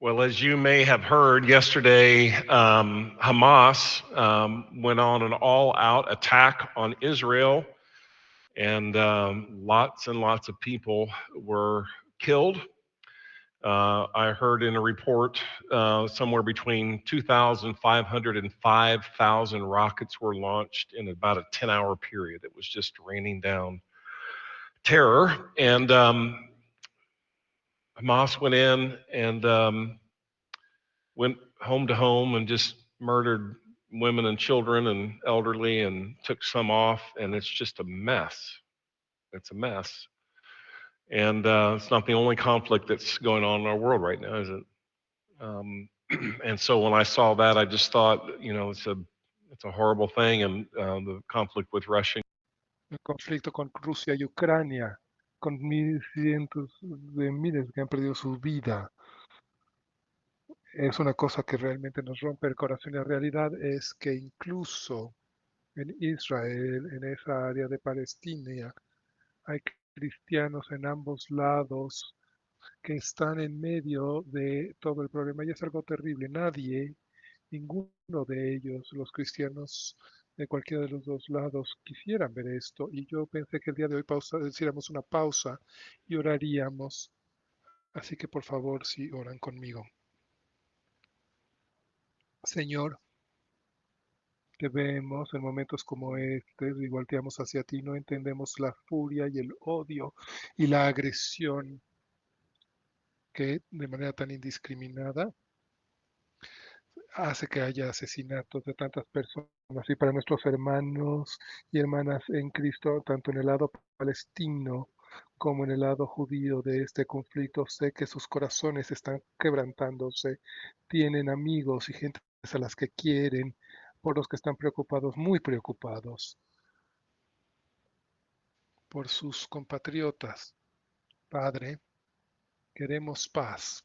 Well, as you may have heard yesterday, Hamas went on an all out attack on Israel, and lots and lots of people were killed. I heard in a report somewhere between 2,500 and 5,000 rockets were launched in about a 10-hour period. It was just raining down terror. And Hamas went in and went home to home and just murdered women and children and elderly and took some off. And it's just a mess. It's a mess. And it's not the only conflict that's going on in our world right now, is it? And so when I saw that, I just thought, it's a horrible thing, and the conflict with Russia. El conflicto con Rusia y Ucrania, con cientos de miles que han perdido su vida, es una cosa que realmente nos rompe el corazón. Y la realidad es que incluso en Israel, en esa área de Palestina, hay cristianos en ambos lados que están en medio de todo el problema y es algo terrible. Ninguno de ellos, los cristianos de cualquiera de los dos lados, quisieran ver esto. Y yo pensé que el día de hoy hiciéramos una pausa y oraríamos. Así que por favor, si oran conmigo. Señor, te vemos en momentos como este y volteamos hacia ti, no entendemos la furia y el odio y la agresión que de manera tan indiscriminada hace que haya asesinatos de tantas personas. Y para nuestros hermanos y hermanas en Cristo, tanto en el lado palestino como en el lado judío de este conflicto, sé que sus corazones están quebrantándose, tienen amigos y gente a las que quieren, por los que están preocupados, muy preocupados, por sus compatriotas. Padre, queremos paz.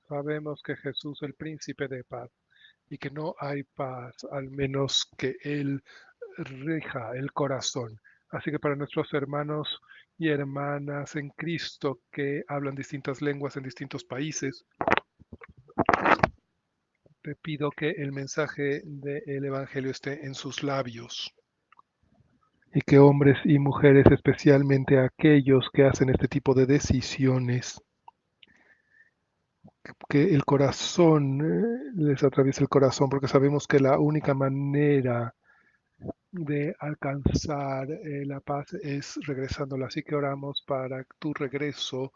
Sabemos que Jesús, el príncipe de paz, y que no hay paz al menos que Él rija el corazón. Así que para nuestros hermanos y hermanas en Cristo que hablan distintas lenguas en distintos países, te pido que el mensaje del Evangelio esté en sus labios y que hombres y mujeres, especialmente aquellos que hacen este tipo de decisiones, que el corazón les atraviese el corazón, porque sabemos que la única manera de alcanzar la paz es regresándola. Así que oramos para que tu regreso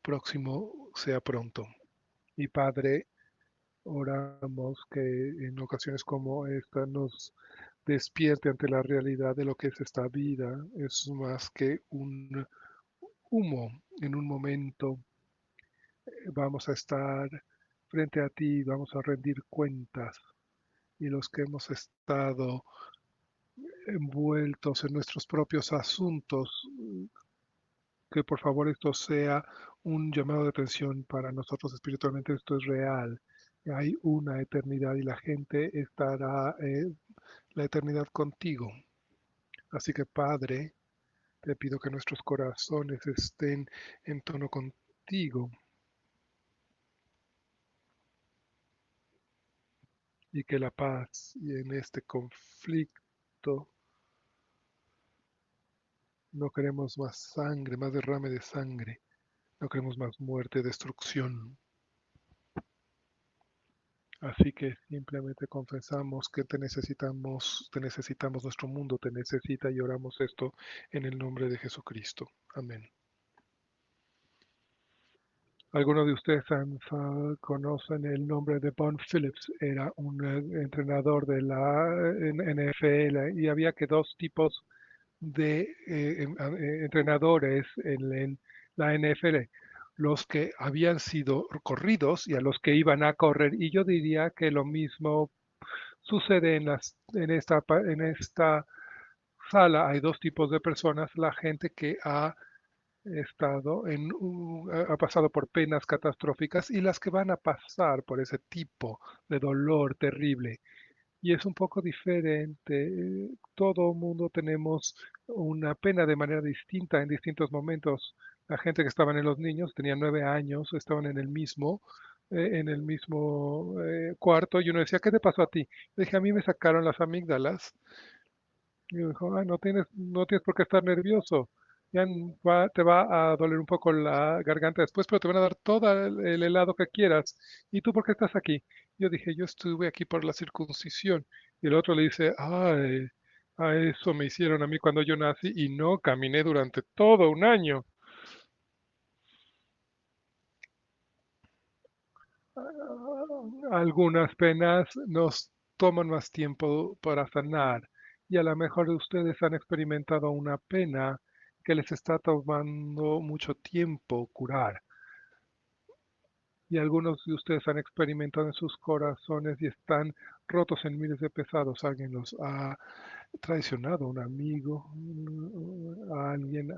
próximo sea pronto. Y Padre, oramos que en ocasiones como esta nos despierte ante la realidad de lo que es esta vida. Es más que un humo. En un momento vamos a estar frente a ti, vamos a rendir cuentas. Y los que hemos estado envueltos en nuestros propios asuntos, que por favor esto sea un llamado de atención para nosotros espiritualmente. Esto es real. Hay una eternidad y la gente estará la eternidad contigo. Así que Padre, te pido que nuestros corazones estén en tono contigo y que la paz y en este conflicto no queremos más sangre, más derrame de sangre, no queremos más muerte, destrucción. Así que simplemente confesamos que te necesitamos, nuestro mundo te necesita y oramos esto en el nombre de Jesucristo. Amén. Algunos de ustedes conocen el nombre de Bond Phillips, era un entrenador de la NFL y había que dos tipos de entrenadores en la NFL, los que habían sido corridos y a los que iban a correr. Y yo diría que lo mismo sucede en esta sala. Hay dos tipos de personas, la gente que ha pasado por penas catastróficas y las que van a pasar por ese tipo de dolor terrible. Y es un poco diferente. Todo mundo tenemos una pena de manera distinta en distintos momentos. La gente que estaban en los niños tenían 9 años, estaban en el mismo cuarto y uno decía, ¿qué te pasó a ti? Le dije, a mí me sacaron las amígdalas. Y me dijo, no tienes por qué estar nervioso. Te va a doler un poco la garganta después, pero te van a dar todo el helado que quieras. ¿Y tú por qué estás aquí? Yo dije, yo estuve aquí por la circuncisión. Y el otro le dice, ay, a eso me hicieron a mí cuando yo nací y no caminé durante todo un año. Algunas penas nos toman más tiempo para sanar y a lo mejor ustedes han experimentado una pena que les está tomando mucho tiempo curar y algunos de ustedes han experimentado en sus corazones y están rotos en miles de pesados. Alguien los ha traicionado, un amigo, alguien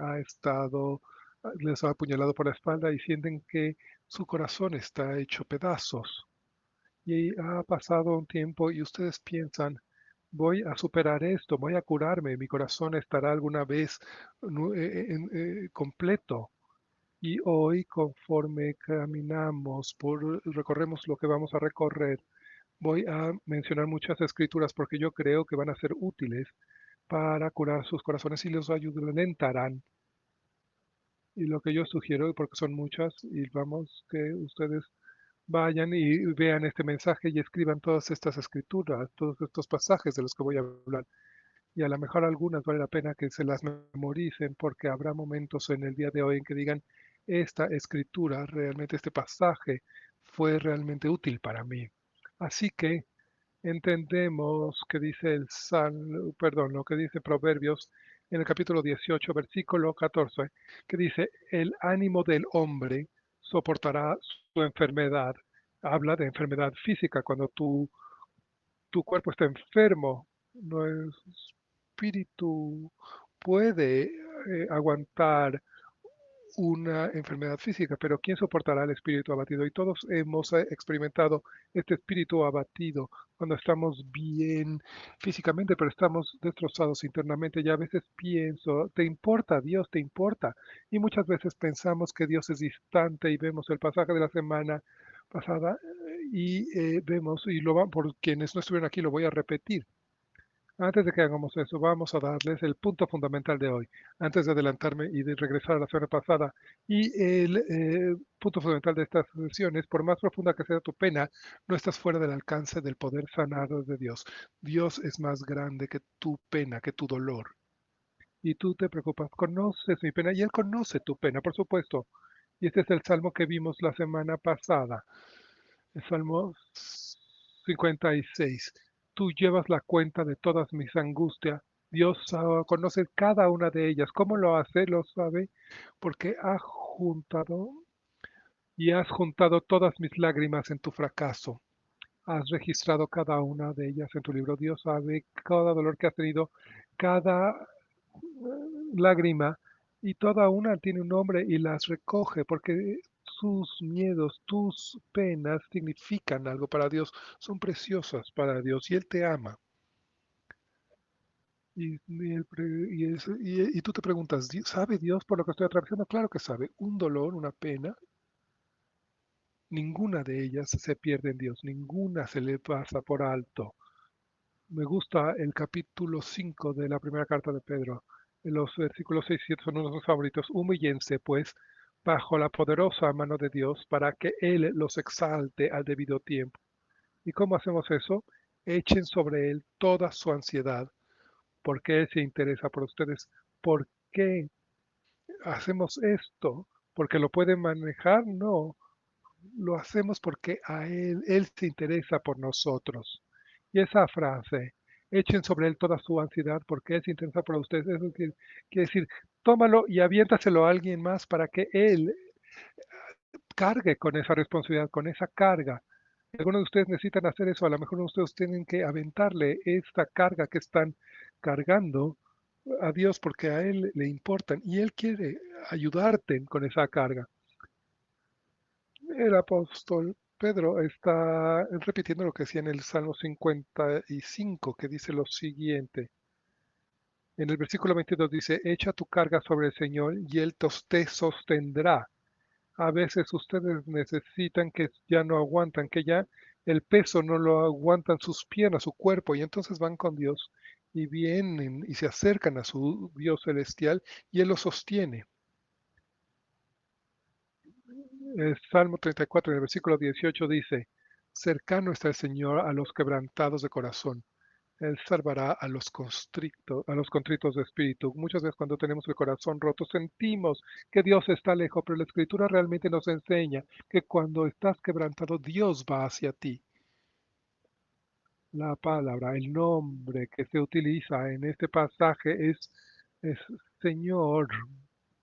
les ha apuñalado por la espalda y sienten que su corazón está hecho pedazos. Y ha pasado un tiempo y ustedes piensan, voy a superar esto, voy a curarme, mi corazón estará alguna vez completo. Y hoy, conforme recorremos lo que vamos a recorrer, voy a mencionar muchas escrituras porque yo creo que van a ser útiles para curar sus corazones y los ayudarán. Y lo que yo sugiero, porque son muchas, y vamos que ustedes vayan y vean este mensaje y escriban todas estas escrituras, todos estos pasajes de los que voy a hablar. Y a lo mejor algunas vale la pena que se las memoricen porque habrá momentos en el día de hoy en que digan, esta escritura, realmente este pasaje fue realmente útil para mí. Así que entendemos que dice lo que dice Proverbios en el capítulo 18, versículo 14, que dice, el ánimo del hombre soportará su enfermedad. Habla de enfermedad física, cuando tu cuerpo está enfermo, nuestro espíritu puede aguantar una enfermedad física, pero ¿quién soportará el espíritu abatido? Y todos hemos experimentado este espíritu abatido cuando estamos bien físicamente, pero estamos destrozados internamente. Y a veces pienso, ¿te importa Dios? ¿Te importa? Y muchas veces pensamos que Dios es distante y vemos el pasaje de la semana pasada y vemos, por quienes no estuvieron aquí, lo voy a repetir. Antes de que hagamos eso, vamos a darles el punto fundamental de hoy, antes de adelantarme y de regresar a la semana pasada. Y el punto fundamental de esta sesión es, por más profunda que sea tu pena, no estás fuera del alcance del poder sanador de Dios. Dios es más grande que tu pena, que tu dolor. Y tú te preocupas, conoces mi pena y Él conoce tu pena, por supuesto. Y este es el salmo que vimos la semana pasada. El Salmo 56. Tú llevas la cuenta de todas mis angustias. Dios conoce cada una de ellas. ¿Cómo lo hace? Lo sabe porque has juntado todas mis lágrimas en tu fracaso. Has registrado cada una de ellas en tu libro. Dios sabe cada dolor que has tenido, cada lágrima, y toda una tiene un nombre y las recoge porque tus miedos, tus penas significan algo para Dios, son preciosas para Dios y Él te ama. Y tú te preguntas, ¿sabe Dios por lo que estoy atravesando? Claro que sabe. Un dolor, una pena, ninguna de ellas se pierde en Dios, ninguna se le pasa por alto. Me gusta el capítulo 5 de la primera carta de Pedro. Los versículos 6 y 7 son uno de los favoritos. Humíllense, pues, bajo la poderosa mano de Dios para que Él los exalte al debido tiempo. ¿Y cómo hacemos eso? Echen sobre Él toda su ansiedad, porque Él se interesa por ustedes. ¿Por qué hacemos esto? ¿Porque lo puede manejar? No, lo hacemos porque Él se interesa por nosotros. Y esa frase, echen sobre Él toda su ansiedad porque Él se interesa por ustedes, eso quiere decir, tómalo y aviéntaselo a alguien más para que Él cargue con esa responsabilidad, con esa carga. Algunos de ustedes necesitan hacer eso, a lo mejor ustedes tienen que aventarle esta carga que están cargando a Dios porque a Él le importan y Él quiere ayudarte con esa carga. El apóstol Pedro está repitiendo lo que decía en el Salmo 55, que dice lo siguiente. En el versículo 22 dice, echa tu carga sobre el Señor y Él te sostendrá. A veces ustedes necesitan que ya no aguantan, que ya el peso no lo aguantan sus piernas, su cuerpo, y entonces van con Dios y vienen y se acercan a su Dios celestial y Él los sostiene. El Salmo 34, en el versículo 18 dice, cercano está el Señor a los quebrantados de corazón. Él salvará a los contritos de espíritu. Muchas veces cuando tenemos el corazón roto sentimos que Dios está lejos, pero la Escritura realmente nos enseña que cuando estás quebrantado, Dios va hacia ti. La palabra, el nombre que se utiliza en este pasaje es Señor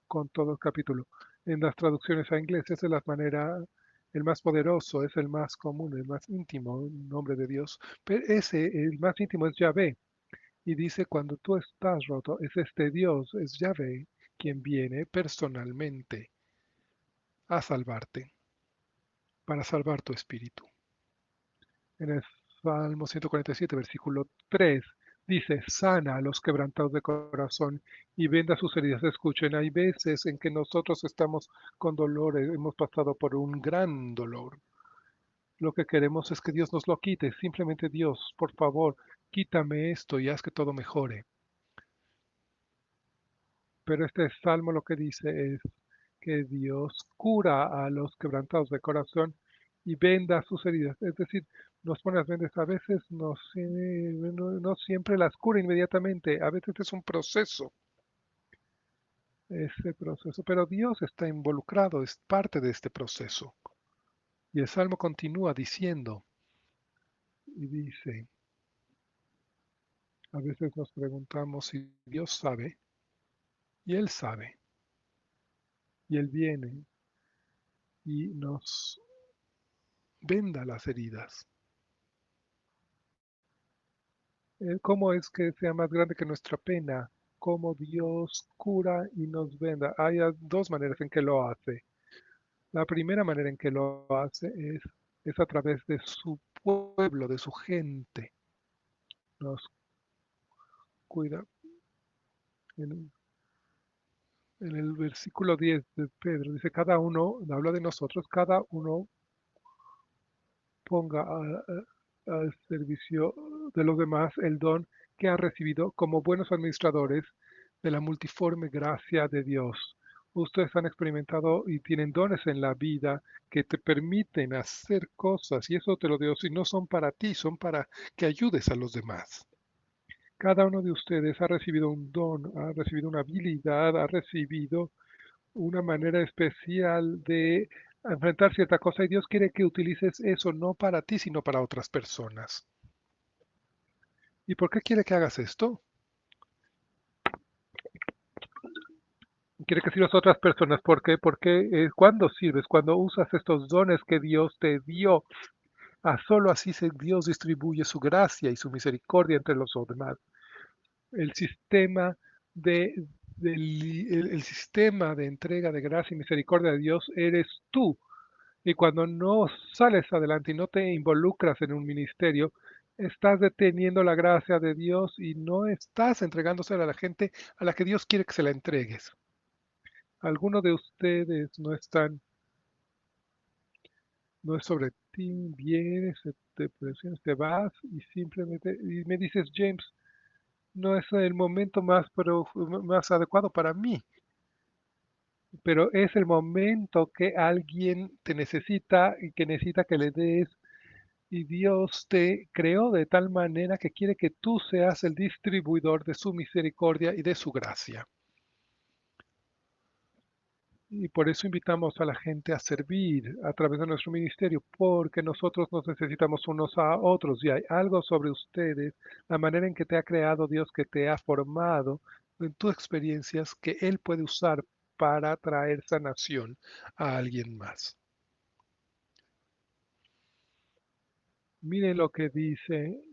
con todo el capítulo. En las traducciones a inglés esa es la manera, el más poderoso, es el más común, el más íntimo nombre de Dios. Pero el más íntimo es Yahvé. Y dice, cuando tú estás roto, es este Dios, es Yahvé, quien viene personalmente a salvarte, para salvar tu espíritu. En el Salmo 147, versículo 3, dice, sana a los quebrantados de corazón y venda sus heridas. Escuchen, hay veces en que nosotros estamos con dolores, hemos pasado por un gran dolor. Lo que queremos es que Dios nos lo quite. Simplemente Dios, por favor, quítame esto y haz que todo mejore. Pero este salmo lo que dice es que Dios cura a los quebrantados de corazón y venda sus heridas. Es decir, nos pone las vendas. A veces no siempre las cura inmediatamente. A veces es un proceso, ese proceso. Pero Dios está involucrado, es parte de este proceso. Y el salmo continúa diciendo, y dice, a veces nos preguntamos si Dios sabe, y Él sabe, y Él viene y nos venda las heridas. ¿Cómo es que sea más grande que nuestra pena? ¿Cómo Dios cura y nos venda? Hay dos maneras en que lo hace. La primera manera en que lo hace es a través de su pueblo, de su gente. Nos cuida. En, en el versículo 10 de Pedro dice, cada uno, habla de nosotros, cada uno ponga al servicio de los demás el don que ha recibido como buenos administradores de la multiforme gracia de Dios. Ustedes han experimentado y tienen dones en la vida que te permiten hacer cosas y eso te lo dio, si no son para ti, son para que ayudes a los demás. Cada uno de ustedes ha recibido un don, ha recibido una habilidad, ha recibido una manera especial de enfrentar cierta cosa y Dios quiere que utilices eso no para ti, sino para otras personas. ¿Y por qué quiere que hagas esto? Quiere que sirvas a otras personas. ¿Por qué? Porque cuando sirves, cuando usas estos dones que Dios te dio, solo así Dios distribuye su gracia y su misericordia entre los demás. El sistema de, el sistema de entrega de gracia y misericordia de Dios eres tú. Y cuando no sales adelante y no te involucras en un ministerio, estás deteniendo la gracia de Dios y no estás entregándosela a la gente a la que Dios quiere que se la entregues. Algunos de ustedes no están, no es sobre ti, vienes, te presionas, te vas y simplemente, y me dices, James, no es el momento más adecuado para mí, pero es el momento que alguien te necesita y que necesita que le des. Y Dios te creó de tal manera que quiere que tú seas el distribuidor de su misericordia y de su gracia. Y por eso invitamos a la gente a servir a través de nuestro ministerio, porque nosotros nos necesitamos unos a otros y hay algo sobre ustedes, la manera en que te ha creado Dios, que te ha formado en tus experiencias que Él puede usar para traer sanación a alguien más. Miren lo que dice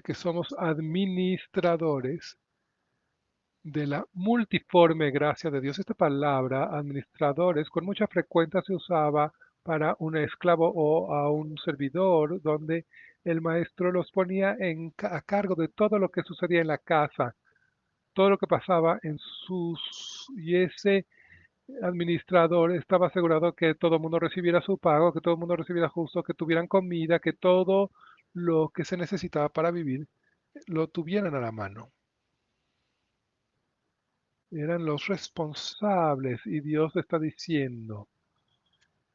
que somos administradores de la multiforme gracia de Dios. Esta palabra, administradores, con mucha frecuencia se usaba para un esclavo o a un servidor, donde el maestro los ponía a cargo de todo lo que sucedía en la casa, todo lo que pasaba en y ese administrador estaba asegurado que todo el mundo recibiera su pago, que todo el mundo recibiera justo, que tuvieran comida, que todo lo que se necesitaba para vivir lo tuvieran a la mano. Eran los responsables y Dios está diciendo,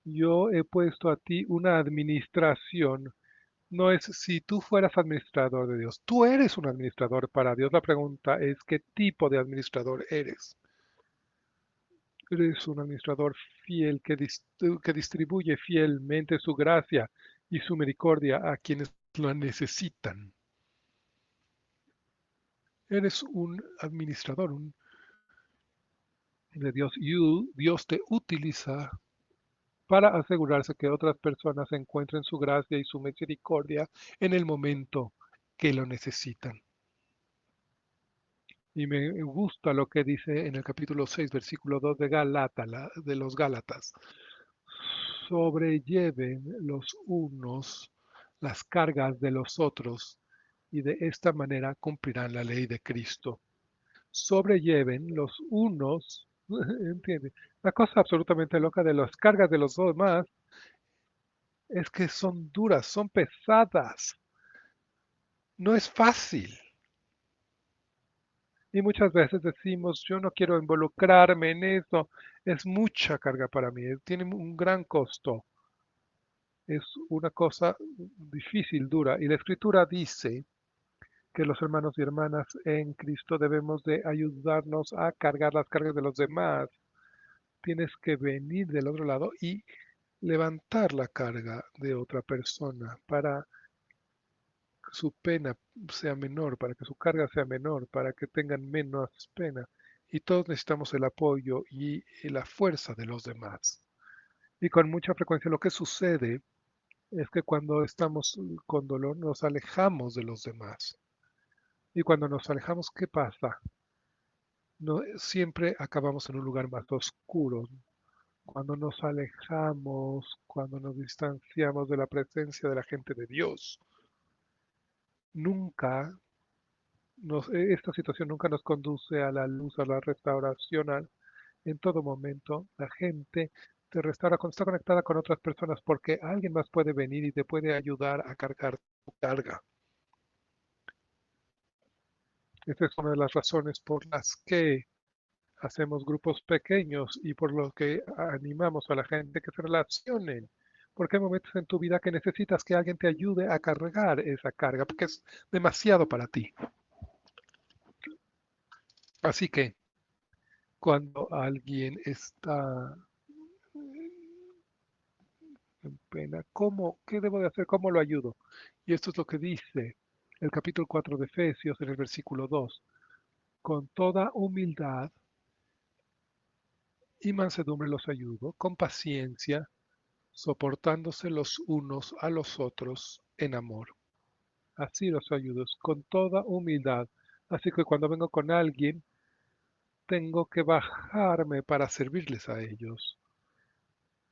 yo he puesto a ti una administración. No es si tú fueras administrador de Dios. Tú eres un administrador para Dios. La pregunta es qué tipo de administrador eres. Eres un administrador fiel que distribuye fielmente su gracia y su misericordia a quienes la necesitan. Eres un administrador de Dios y Dios te utiliza para asegurarse que otras personas encuentren su gracia y su misericordia en el momento que lo necesitan. Y me gusta lo que dice en el capítulo 6, versículo 2 de los Gálatas. Sobrelleven los unos las cargas de los otros y de esta manera cumplirán la ley de Cristo. Sobrelleven los unos, ¿entiende? La cosa absolutamente loca de las cargas de los demás es que son duras, son pesadas, no es fácil. Y muchas veces decimos, yo no quiero involucrarme en eso, es mucha carga para mí, tiene un gran costo, es una cosa difícil, dura. Y la escritura dice que los hermanos y hermanas en Cristo debemos de ayudarnos a cargar las cargas de los demás. Tienes que venir del otro lado y levantar la carga de otra persona para que su pena sea menor, para que su carga sea menor, para que tengan menos pena. Y todos necesitamos el apoyo y la fuerza de los demás. Y con mucha frecuencia lo que sucede es que cuando estamos con dolor nos alejamos de los demás. Y cuando nos alejamos, ¿qué pasa? No, siempre acabamos en un lugar más oscuro. Cuando nos alejamos, cuando nos distanciamos de la presencia de la gente de Dios, nunca esta situación nunca nos conduce a la luz, a la restauración. En todo momento, la gente te restaura cuando está conectada con otras personas porque alguien más puede venir y te puede ayudar a cargar tu carga. Esta es una de las razones por las que hacemos grupos pequeños y por lo que animamos a la gente que se relacionen. Porque hay momentos en tu vida que necesitas que alguien te ayude a cargar esa carga, porque es demasiado para ti. Así que cuando alguien está en pena, ¿qué debo de hacer? ¿Cómo lo ayudo? Y esto es lo que dice el capítulo 4 de Efesios en el versículo 2. Con toda humildad y mansedumbre los ayudo, con paciencia, soportándose los unos a los otros en amor. Así los ayudo, con toda humildad. Así que cuando vengo con alguien, tengo que bajarme para servirles a ellos.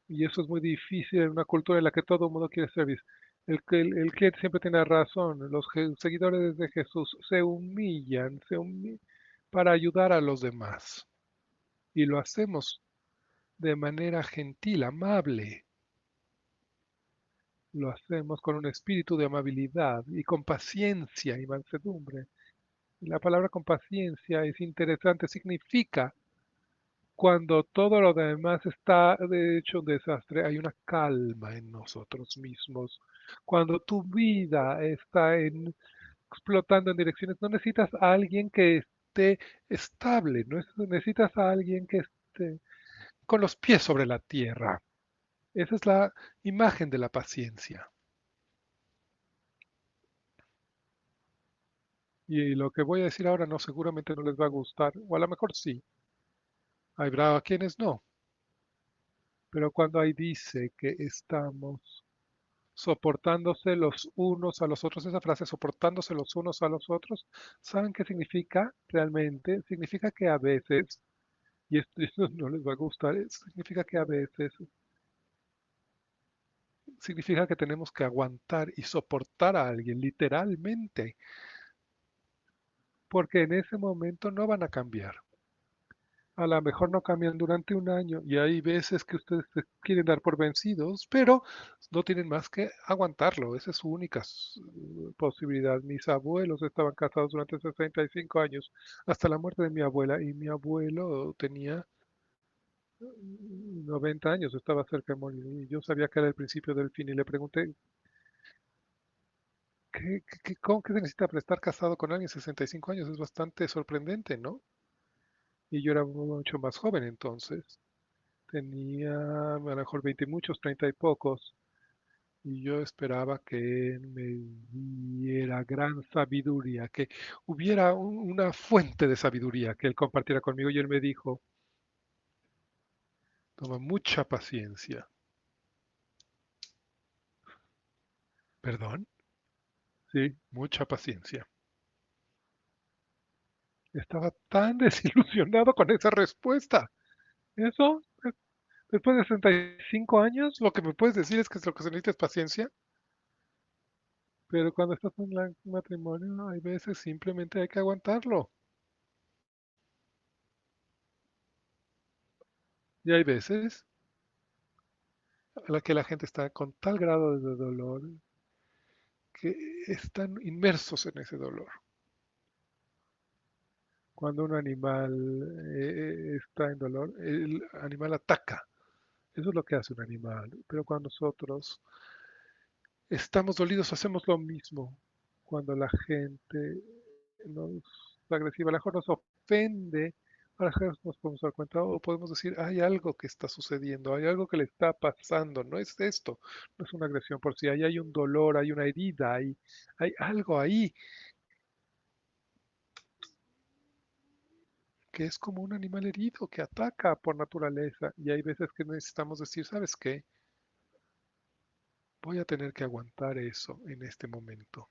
Y eso es muy difícil en una cultura en la que todo el mundo quiere servir. El cliente siempre tiene razón. Los seguidores de Jesús se humillan, para ayudar a los demás. Y lo hacemos de manera gentil, amable. Lo hacemos con un espíritu de amabilidad y con paciencia y mansedumbre. Y la palabra con paciencia es interesante, significa cuando todo lo demás está de hecho un desastre, hay una calma en nosotros mismos. Cuando tu vida está explotando en direcciones, no necesitas a alguien que esté estable, no necesitas a alguien que esté con los pies sobre la tierra. Esa es la imagen de la paciencia. Y lo que voy a decir ahora no seguramente no les va a gustar, o a lo mejor sí. Habrá quienes no. Pero cuando ahí dice que estamos soportándose los unos a los otros, esa frase, soportándose los unos a los otros, ¿saben qué significa realmente? Significa que a veces, y esto no les va a gustar, significa que a veces significa que tenemos que aguantar y soportar a alguien, literalmente, porque en ese momento no van a cambiar. A lo mejor no cambian durante un año y hay veces que ustedes se quieren dar por vencidos, pero no tienen más que aguantarlo. Esa es su única posibilidad. Mis abuelos estaban casados durante 65 años, hasta la muerte de mi abuela, y mi abuelo tenía 90 años, estaba cerca de morir. Y yo sabía que era el principio del fin y le pregunté, ¿cómo que se necesita para estar casado con alguien 65 años? Es bastante sorprendente, ¿no? Y yo era mucho más joven entonces. Tenía a lo mejor 20 y muchos, 30 y pocos, y yo esperaba que él me diera gran sabiduría, que hubiera una fuente de sabiduría que él compartiera conmigo, y él me dijo, toma mucha paciencia. ¿Perdón? Sí, mucha paciencia. Estaba tan desilusionado con esa respuesta. Eso, después de 65 años, lo que me puedes decir es que lo que se necesita es paciencia. Pero cuando estás en el matrimonio, hay veces simplemente hay que aguantarlo. Y hay veces a la que la gente está con tal grado de dolor que están inmersos en ese dolor. Cuando un animal está en dolor, el animal ataca. Eso es lo que hace un animal. Pero cuando nosotros estamos dolidos, hacemos lo mismo. Cuando la gente nos agresiva, a lo mejor nos ofende, a lo mejor nos podemos dar cuenta o podemos decir, hay algo que está sucediendo, hay algo que le está pasando, no es esto, no es una agresión por sí, ahí hay un dolor, hay una herida, hay algo ahí que es como un animal herido que ataca por naturaleza y hay veces que necesitamos decir, ¿sabes qué? Voy a tener que aguantar eso en este momento,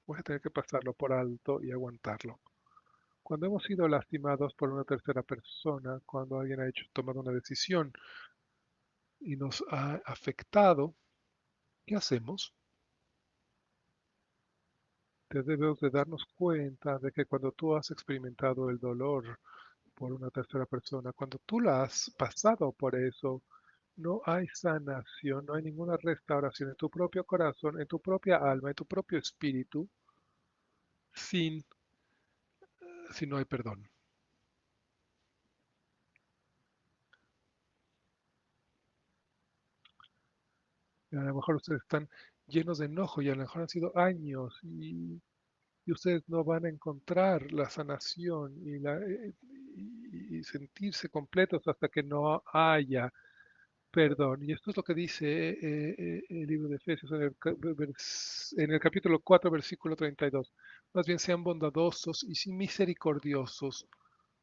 voy a tener que pasarlo por alto y aguantarlo. Cuando hemos sido lastimados por una tercera persona, cuando alguien ha tomado una decisión y nos ha afectado, ¿qué hacemos? Debemos de darnos cuenta de que cuando tú has experimentado el dolor por una tercera persona, cuando tú la has pasado por eso, no hay sanación, no hay ninguna restauración en tu propio corazón, en tu propia alma, en tu propio espíritu, sin, si no hay perdón. Y a lo mejor ustedes están llenos de enojo y a lo mejor han sido años y ustedes no van a encontrar la sanación y sentirse completos hasta que no haya perdón. Y esto es lo que dice el libro de Efesios en en el capítulo 4, versículo 32. Más bien sean bondadosos y misericordiosos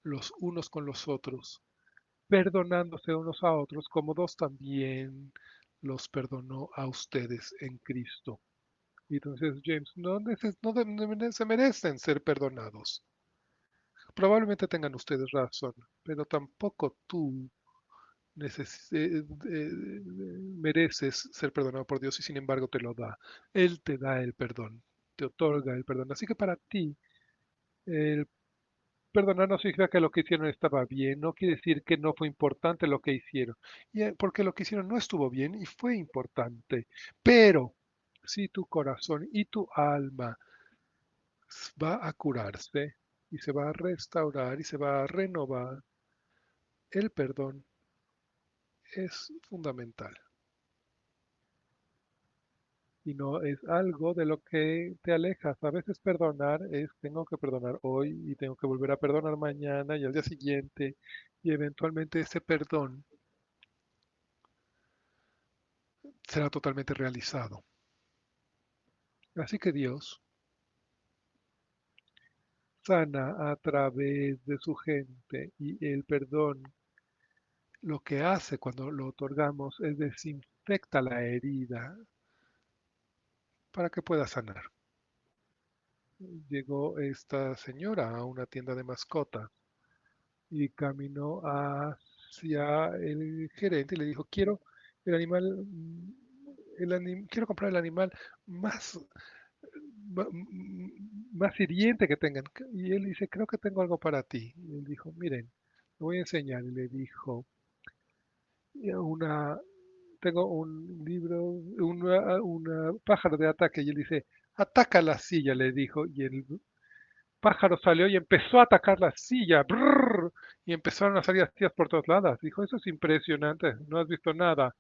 los unos con los otros, perdonándose unos a otros, como Dios también los perdonó a ustedes en Cristo. Y entonces, James, no se merecen ser perdonados. Probablemente tengan ustedes razón, pero tampoco tú mereces ser perdonado por Dios y sin embargo te lo da. Él te da el perdón, te otorga el perdón. Así que para ti, el perdonar no significa que lo que hicieron estaba bien, no quiere decir que no fue importante lo que hicieron, porque lo que hicieron no estuvo bien y fue importante. Pero si tu corazón y tu alma va a curarse y se va a restaurar y se va a renovar, el perdón es fundamental. Y no es algo de lo que te alejas. A veces perdonar es, tengo que perdonar hoy y tengo que volver a perdonar mañana y al día siguiente y eventualmente ese perdón será totalmente realizado. Así que Dios sana a través de su gente y el perdón lo que hace cuando lo otorgamos es desinfecta la herida para que pueda sanar. Llegó esta señora a una tienda de mascotas y caminó hacia el gerente y le dijo, quiero el animal quiero comprar el animal más, más hiriente que tengan. Y él dice, creo que tengo algo para ti. Y él dijo, miren, le voy a enseñar. Y le dijo, una, tengo un libro, una pájaro de ataque. Y él dice, ataca la silla, le dijo. Y el pájaro salió y empezó a atacar la silla. Brrr, y empezaron a salir astillas por todos lados. Dijo, eso es impresionante, no has visto nada.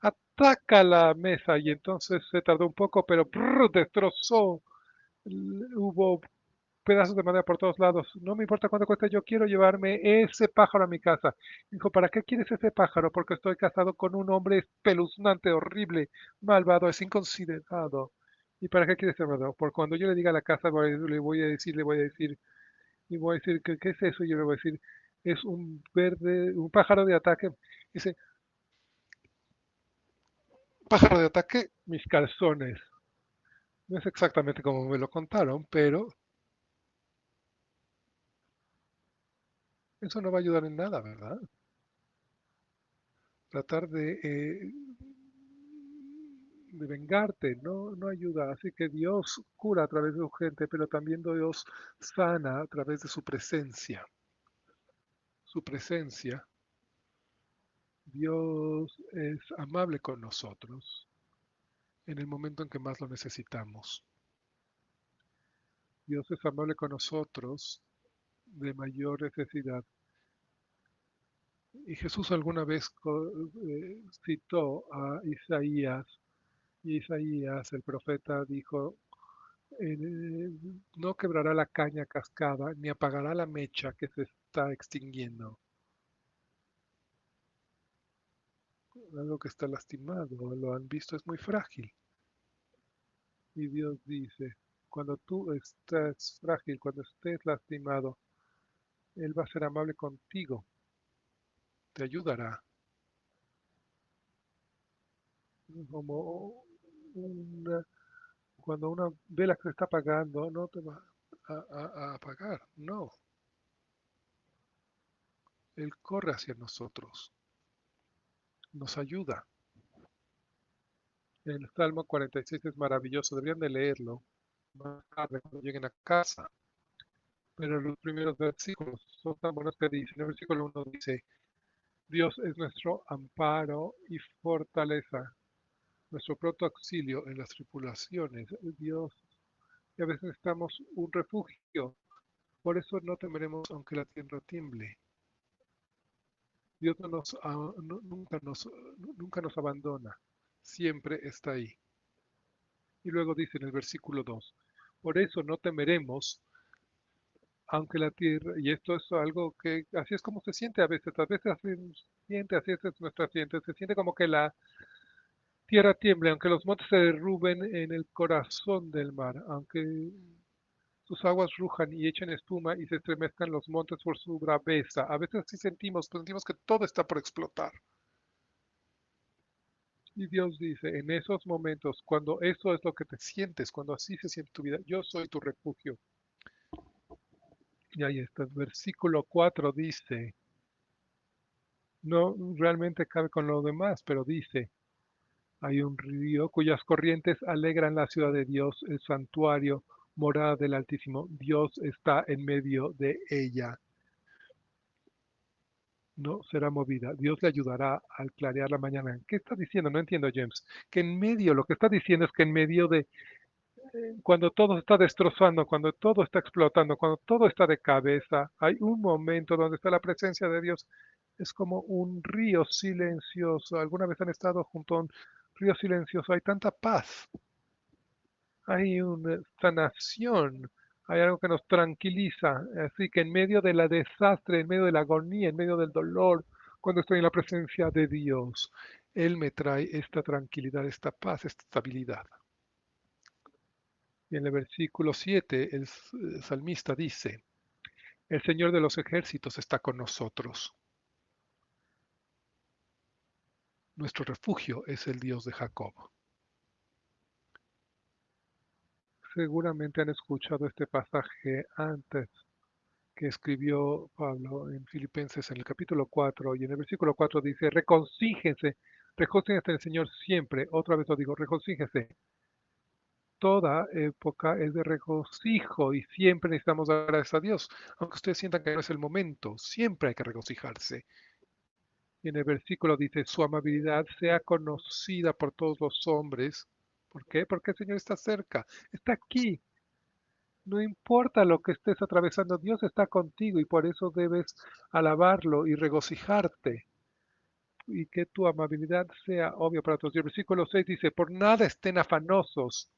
Ataca la mesa. Y entonces se tardó un poco, pero brrr, destrozó. Hubo pedazos de madera por todos lados. No me importa cuánto cueste, yo quiero llevarme ese pájaro a mi casa. Dijo, ¿para qué quieres ese pájaro? Porque estoy casado con un hombre espeluznante, horrible, malvado, es inconsiderado. ¿Y para qué quieres ese pájaro? Porque cuando yo le diga a la casa, le voy a decir, y voy a decir, ¿qué es eso? Y yo le voy a decir, es un verde, un pájaro de ataque. Dice, pájaro de ataque, mis calzones. No es exactamente como me lo contaron, pero eso no va a ayudar en nada, ¿verdad? Tratar de vengarte, no ayuda. Así que Dios cura a través de su gente, pero también Dios sana a través de su presencia. Su presencia, Dios es amable con nosotros en el momento en que más lo necesitamos. Dios es amable con nosotros de mayor necesidad. Y Jesús alguna vez citó a Isaías, y Isaías, el profeta, dijo, eh, no quebrará la caña cascada, ni apagará la mecha que se está extinguiendo. Algo que está lastimado, lo han visto, es muy frágil. Y Dios dice, cuando tú estés frágil, cuando estés lastimado, Él va a ser amable contigo, te ayudará. Como una, cuando una vela que se está apagando, no te va a apagar, no. Él corre hacia nosotros, nos ayuda. El Salmo 46 es maravilloso, deberían de leerlo más tarde cuando lleguen a casa. Pero los primeros versículos son tan buenos que dicen, en el versículo 1 dice, Dios es nuestro amparo y fortaleza, nuestro pronto auxilio en las tribulaciones. Dios, y a veces necesitamos un refugio, por eso no temeremos aunque la tierra tiemble. Dios nunca nos abandona, siempre está ahí. Y luego dice en el versículo 2, por eso no temeremos aunque la tierra, y esto es algo que así es como se siente a veces así se siente, así es nuestra siente, se siente como que la tierra tiemble, aunque los montes se derruben en el corazón del mar, aunque sus aguas rujan y echen espuma y se estremezcan los montes por su braveza. A veces así sentimos, pues sentimos que todo está por explotar. Y Dios dice, en esos momentos, cuando eso es lo que te sientes, cuando así se siente tu vida, yo soy tu refugio. Y ahí está, el versículo 4 dice, no realmente cabe con lo demás, pero dice, hay un río cuyas corrientes alegran la ciudad de Dios, el santuario, morada del Altísimo. Dios está en medio de ella. No será movida. Dios le ayudará al clarear la mañana. ¿Qué está diciendo? No entiendo, James. Que en medio, lo que está diciendo es que en medio de cuando todo se está destrozando, cuando todo está explotando, cuando todo está de cabeza, hay un momento donde está la presencia de Dios. Es como un río silencioso. ¿Alguna vez han estado junto a un río silencioso? Hay tanta paz, hay una sanación, hay algo que nos tranquiliza. Así que en medio de la desastre, en medio de la agonía, en medio del dolor, cuando estoy en la presencia de Dios, Él me trae esta tranquilidad, esta paz, esta estabilidad. Y en el versículo 7, el salmista dice, el Señor de los ejércitos está con nosotros. Nuestro refugio es el Dios de Jacob. Seguramente han escuchado este pasaje antes que escribió Pablo en Filipenses en el capítulo 4 y en el versículo 4 dice, reconcíjense Regocíjese en el Señor siempre. Otra vez lo digo, regocíjese. Toda época es de regocijo y siempre necesitamos dar gracias a Dios. Aunque ustedes sientan que no es el momento, siempre hay que regocijarse. Y en el versículo dice, su amabilidad sea conocida por todos los hombres. ¿Por qué? Porque el Señor está cerca, está aquí. No importa lo que estés atravesando, Dios está contigo y por eso debes alabarlo y regocijarte. Y que tu amabilidad sea obvia para todos. Y el versículo 6 dice, por nada estén afanosos.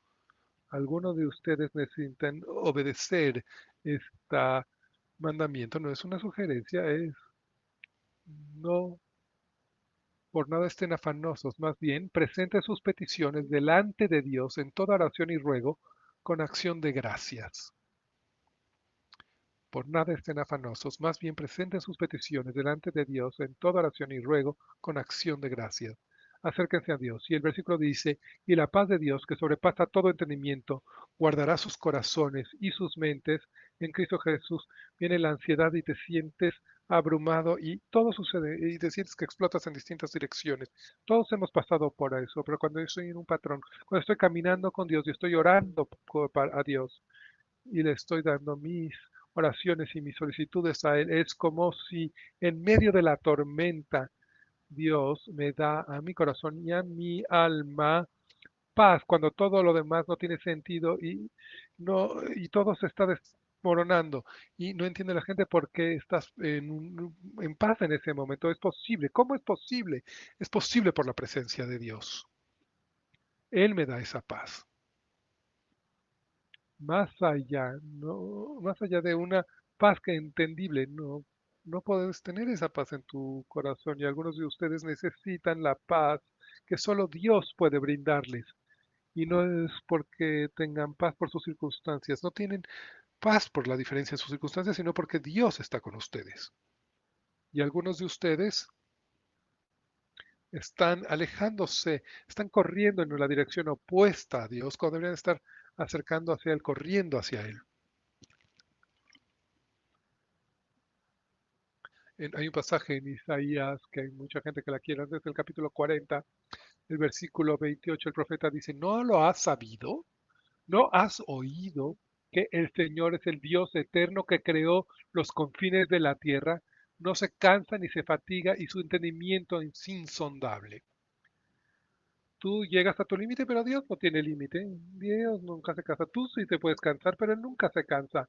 Algunos de ustedes necesitan obedecer este mandamiento. No es una sugerencia, es no, por nada estén afanosos. Más bien, presenten sus peticiones delante de Dios en toda oración y ruego con acción de gracias. Por nada estén afanosos, más bien presenten sus peticiones delante de Dios en toda oración y ruego con acción de gracias. Acérquense a Dios. Y el versículo dice, y la paz de Dios, que sobrepasa todo entendimiento, guardará sus corazones y sus mentes en Cristo Jesús. Viene la ansiedad y te sientes abrumado y todo sucede y te sientes que explotas en distintas direcciones. Todos hemos pasado por eso, pero cuando yo estoy en un patrón, cuando estoy caminando con Dios y estoy orando a Dios, y le estoy dando mis oraciones y mis solicitudes a Él. Es como si en medio de la tormenta Dios me da a mi corazón y a mi alma paz cuando todo lo demás no tiene sentido y no y todo se está desmoronando y no entiende la gente por qué estás en paz en ese momento. Es posible. ¿Cómo es posible? Es posible por la presencia de Dios. Él me da esa paz. Más allá, no, más allá de una paz que entendible, no, no puedes tener esa paz en tu corazón y algunos de ustedes necesitan la paz que solo Dios puede brindarles. Y no es porque tengan paz por sus circunstancias, no tienen paz por la diferencia de sus circunstancias, sino porque Dios está con ustedes. Y algunos de ustedes están alejándose, están corriendo en la dirección opuesta a Dios, cuando deberían estar acercando hacia Él, corriendo hacia Él. Hay un pasaje en Isaías que hay mucha gente que la quiere, desde el capítulo 40, el versículo 28, el profeta dice, ¿no lo has sabido? ¿No has oído que el Señor es el Dios eterno que creó los confines de la tierra? No se cansa ni se fatiga y su entendimiento es insondable. Tú llegas a tu límite, pero Dios no tiene límite. Dios nunca se cansa. Tú sí te puedes cansar, pero Él nunca se cansa.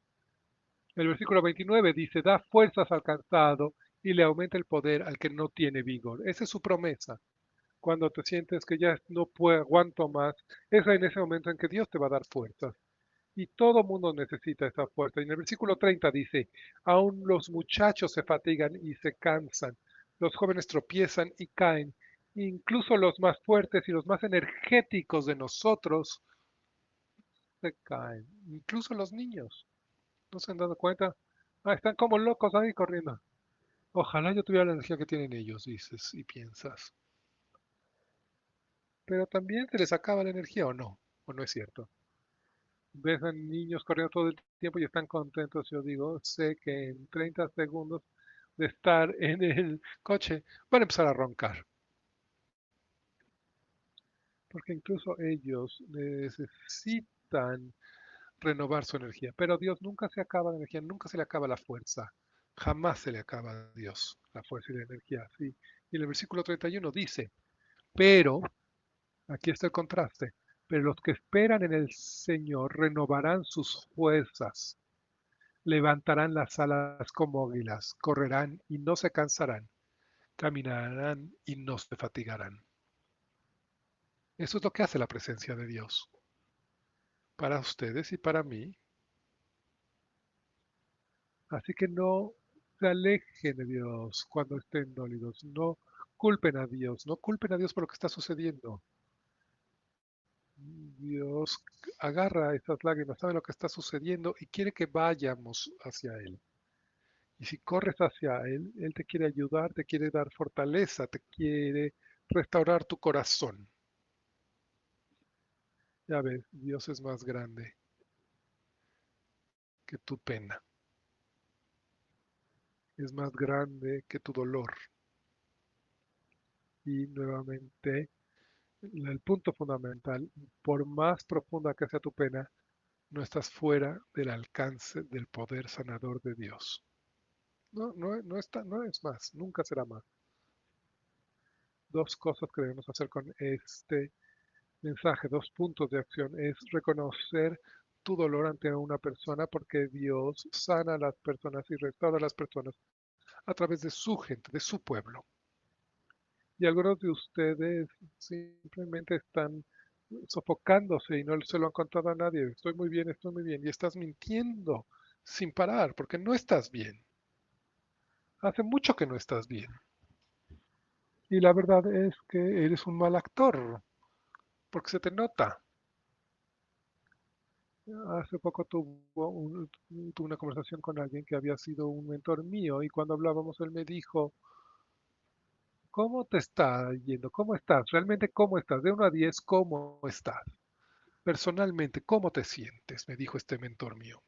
El versículo 29 dice, da fuerzas al cansado y le aumenta el poder al que no tiene vigor. Esa es su promesa. Cuando te sientes que ya no puedo, aguanto más, es en ese momento en que Dios te va a dar fuerzas. Y todo mundo necesita esa fuerza. Y en el versículo 30 dice, aún los muchachos se fatigan y se cansan, los jóvenes tropiezan y caen, incluso los más fuertes y los más energéticos de nosotros se caen, incluso los niños. ¿No se han dado cuenta? Ah, están como locos ahí corriendo. Ojalá yo tuviera la energía que tienen ellos, dices y piensas. Pero también se les acaba la energía o no es cierto. Ves a niños corriendo todo el tiempo y están contentos. Yo digo, sé que en 30 segundos de estar en el coche van a empezar a roncar. Porque incluso ellos necesitan renovar su energía. Pero Dios nunca se acaba la energía, nunca se le acaba la fuerza. Jamás se le acaba a Dios la fuerza y la energía. Sí. Y en el versículo 31 dice, pero, aquí está el contraste, pero los que esperan en el Señor renovarán sus fuerzas, levantarán las alas como águilas, correrán y no se cansarán, caminarán y no se fatigarán. Eso es lo que hace la presencia de Dios para ustedes y para mí. Así que no se alejen de Dios cuando estén dolidos, no culpen a Dios, no culpen a Dios por lo que está sucediendo. Dios agarra esas lágrimas, sabe lo que está sucediendo y quiere que vayamos hacia Él. Y si corres hacia Él, Él te quiere ayudar, te quiere dar fortaleza, te quiere restaurar tu corazón. Ya ves, Dios es más grande que tu pena, es más grande que tu dolor. Y nuevamente, el punto fundamental, por más profunda que sea tu pena, no estás fuera del alcance del poder sanador de Dios. No, no está, no es más, nunca será más. Dos cosas que debemos hacer con este mensaje, dos puntos de acción, es reconocer tu dolor ante una persona porque Dios sana a las personas y restaura a las personas a través de su gente, de su pueblo. Y algunos de ustedes simplemente están sofocándose y no se lo han contado a nadie. Estoy muy bien. Y estás mintiendo sin parar porque no estás bien. Hace mucho que no estás bien. Y la verdad es que eres un mal actor porque se te nota. Hace poco tuve una conversación con alguien que había sido un mentor mío y cuando hablábamos él me dijo, ¿cómo te está yendo? ¿Cómo estás? Realmente, ¿cómo estás? De 1 a 10, ¿cómo estás? Personalmente, ¿cómo te sientes? Me dijo este mentor mío.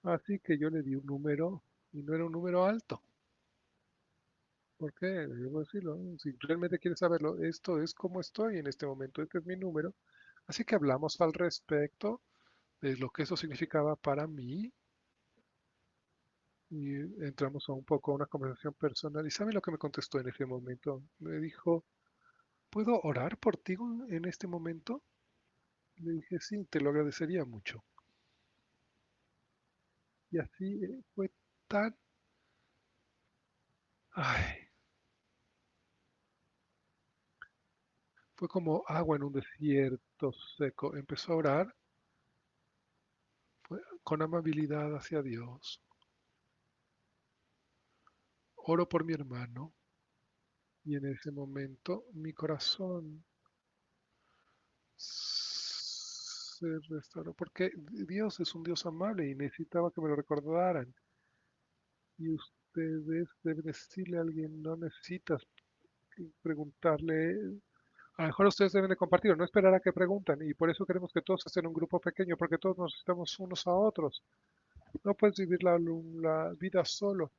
Así que yo le di un número y no era un número alto. ¿Por qué? Debo decirlo. Si realmente quieres saberlo, esto es cómo estoy en este momento, este es mi número. Así que hablamos al respecto de lo que eso significaba para mí y entramos a un poco a una conversación personal. ¿Y sabe lo que me contestó en ese momento? Me dijo, ¿puedo orar por ti en este momento? Le dije, sí, te lo agradecería mucho. Y así fue tan, ay, fue como agua en un desierto seco. Empezó a orar con amabilidad hacia Dios. Oro por mi hermano y en ese momento mi corazón se restauró porque Dios es un Dios amable y necesitaba que me lo recordaran. Y ustedes deben decirle a alguien, no necesitas preguntarle. A lo mejor ustedes deben de compartirlo, no esperar a que pregunten. Y por eso queremos que todos estén en un grupo pequeño, porque todos nos necesitamos unos a otros. No puedes vivir la vida solo,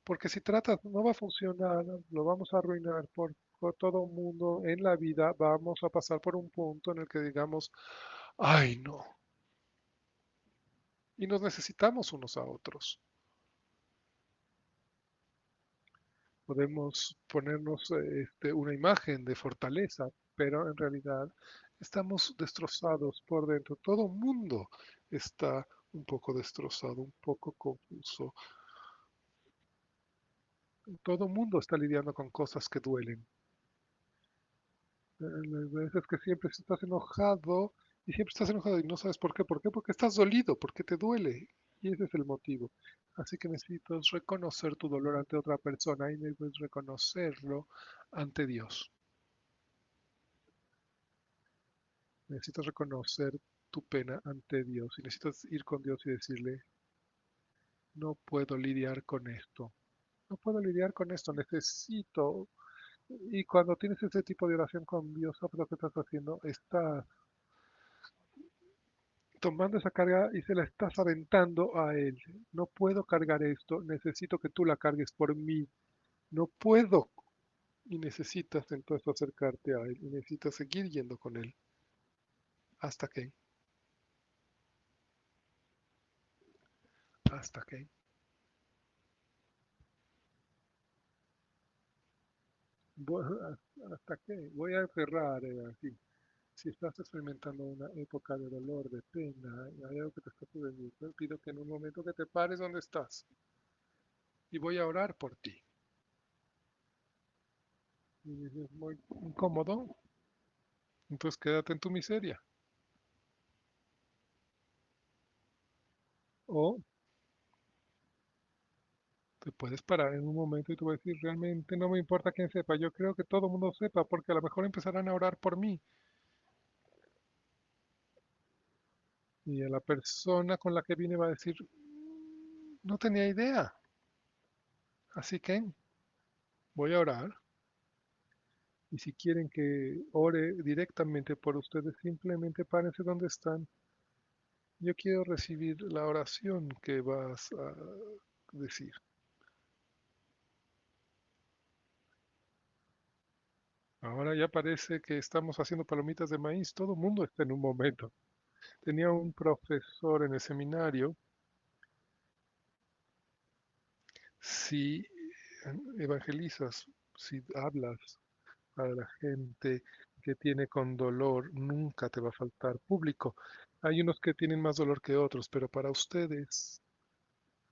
porque si tratas, no va a funcionar, lo vamos a arruinar por todo el mundo en la vida. Vamos a pasar por un punto en el que digamos, ay no, y nos necesitamos unos a otros. Podemos ponernos una imagen de fortaleza, pero en realidad estamos destrozados por dentro. Todo el mundo está un poco destrozado, un poco confuso. Todo el mundo está lidiando con cosas que duelen. Las veces que siempre estás enojado y siempre estás enojado y no sabes por qué. ¿Por qué? Porque estás dolido, porque te duele. Y ese es el motivo. Así que necesitas reconocer tu dolor ante otra persona y debes reconocerlo ante Dios. Necesitas reconocer tu pena ante Dios y necesitas ir con Dios y decirle, no puedo lidiar con esto. No puedo lidiar con esto, necesito. Y cuando tienes ese tipo de oración con Dios, ¿sabes lo que estás haciendo? Estás tomando esa carga y se la estás aventando a Él. No puedo cargar esto, necesito que tú la cargues por mí. No puedo. Y necesitas entonces acercarte a Él y necesitas seguir yendo con Él. ¿Hasta que ¿Hasta que ¿Hasta qué? Voy a cerrar así. Si estás experimentando una época de dolor, de pena, y hay algo que te está sucediendo, te pido que en un momento que te pares donde estás y voy a orar por ti. Y es muy incómodo, entonces quédate en tu miseria. O te puedes parar en un momento y tú vas a decir, realmente no me importa quién sepa, yo creo que todo el mundo sepa, porque a lo mejor empezarán a orar por mí. Y a la persona con la que vine va a decir, no tenía idea, así que voy a orar. Y si quieren que ore directamente por ustedes, simplemente párense donde están. Yo quiero recibir la oración que vas a decir. Ahora ya parece que estamos haciendo palomitas de maíz. Todo el mundo está en un momento. Tenía un profesor en el seminario. Si evangelizas, si hablas a la gente que tiene con dolor, nunca te va a faltar público. Hay unos que tienen más dolor que otros, pero para ustedes,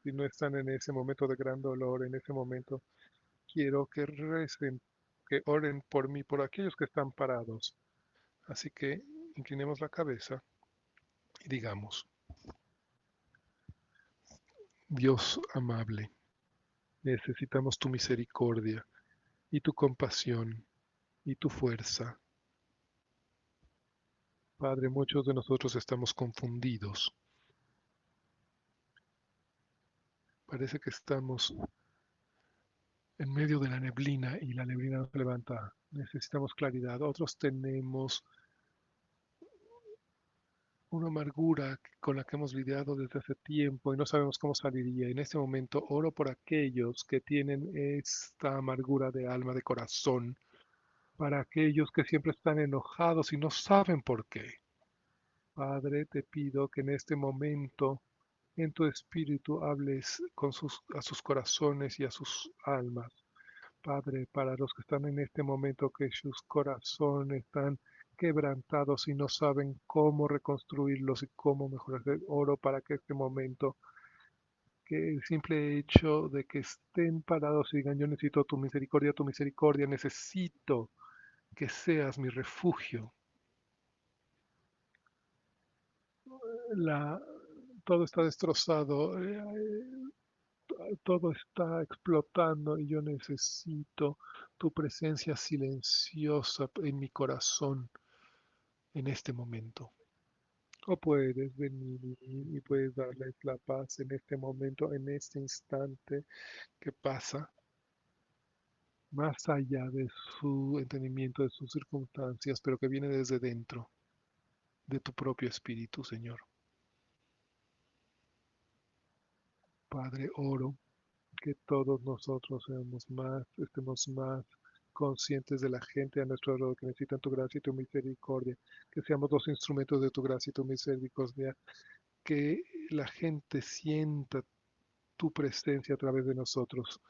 si no están en ese momento de gran dolor, en ese momento, quiero que recen, que oren por mí, por aquellos que están parados. Así que inclinemos la cabeza y digamos, Dios amable, necesitamos tu misericordia y tu compasión y tu fuerza. Padre, muchos de nosotros estamos confundidos. Parece que estamos en medio de la neblina y la neblina nos levanta. Necesitamos claridad. Otros tenemos una amargura con la que hemos lidiado desde hace tiempo y no sabemos cómo saliría. En este momento oro por aquellos que tienen esta amargura de alma, de corazón, para aquellos que siempre están enojados y no saben por qué. Padre, te pido que en este momento, en tu espíritu, hables a sus corazones y a sus almas. Padre, para los que están en este momento, que sus corazones están quebrantados y no saben cómo reconstruirlos y cómo mejorar. Oro para que este momento, que el simple hecho de que estén parados y digan, yo necesito tu misericordia, necesito que seas mi refugio. La, todo está destrozado, todo está explotando y yo necesito tu presencia silenciosa en mi corazón en este momento. O puedes venir y puedes darles la paz en este momento, en este instante que pasa, más allá de su entendimiento, de sus circunstancias, pero que viene desde dentro de tu propio espíritu, Señor. Padre, oro que todos nosotros estemos más conscientes de la gente a nuestro alrededor que necesitan tu gracia y tu misericordia, que seamos los instrumentos de tu gracia y tu misericordia, que la gente sienta tu presencia a través de nosotros.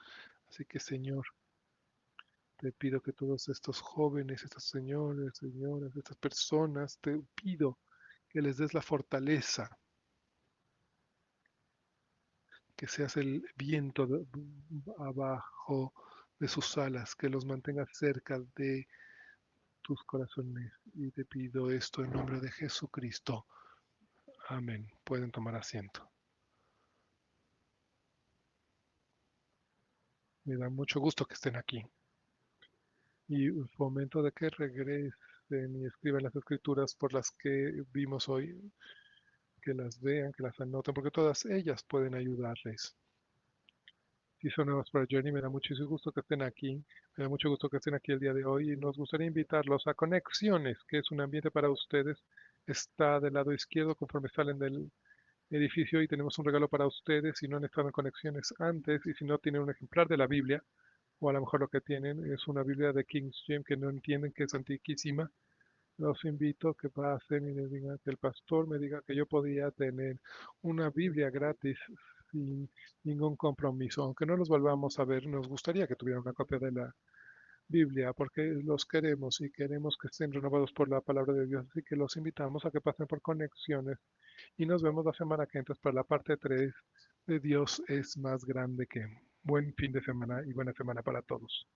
Así que, Señor, te pido que todos estos jóvenes, estos señores, señoras, estas personas, te pido que les des la fortaleza, que seas el viento abajo de sus alas, que los mantengas cerca de tus corazones. Y te pido esto en nombre de Jesucristo. Amén. Pueden tomar asiento. Me da mucho gusto que estén aquí. Y un momento de que regresen y escriban las escrituras por las que vimos hoy, que las vean, que las anoten, porque todas ellas pueden ayudarles. Si son nuevos para Journey, me da muchísimo gusto que estén aquí. Me da mucho gusto que estén aquí el día de hoy y nos gustaría invitarlos a Conexiones, que es un ambiente para ustedes. Está del lado izquierdo conforme salen del edificio y tenemos un regalo para ustedes si no han estado en Conexiones antes y si no tienen un ejemplar de la Biblia, o a lo mejor lo que tienen es una Biblia de King James que no entienden, que es antiquísima. Los invito a que pasen y les digan que el pastor me diga que yo podía tener una Biblia gratis sin ningún compromiso. Aunque no los volvamos a ver, nos gustaría que tuvieran una copia de la Biblia porque los queremos y queremos que estén renovados por la palabra de Dios. Así que los invitamos a que pasen por Conexiones y nos vemos la semana que entra para la parte 3 de Dios es más grande que. Buen fin de semana y buena semana para todos.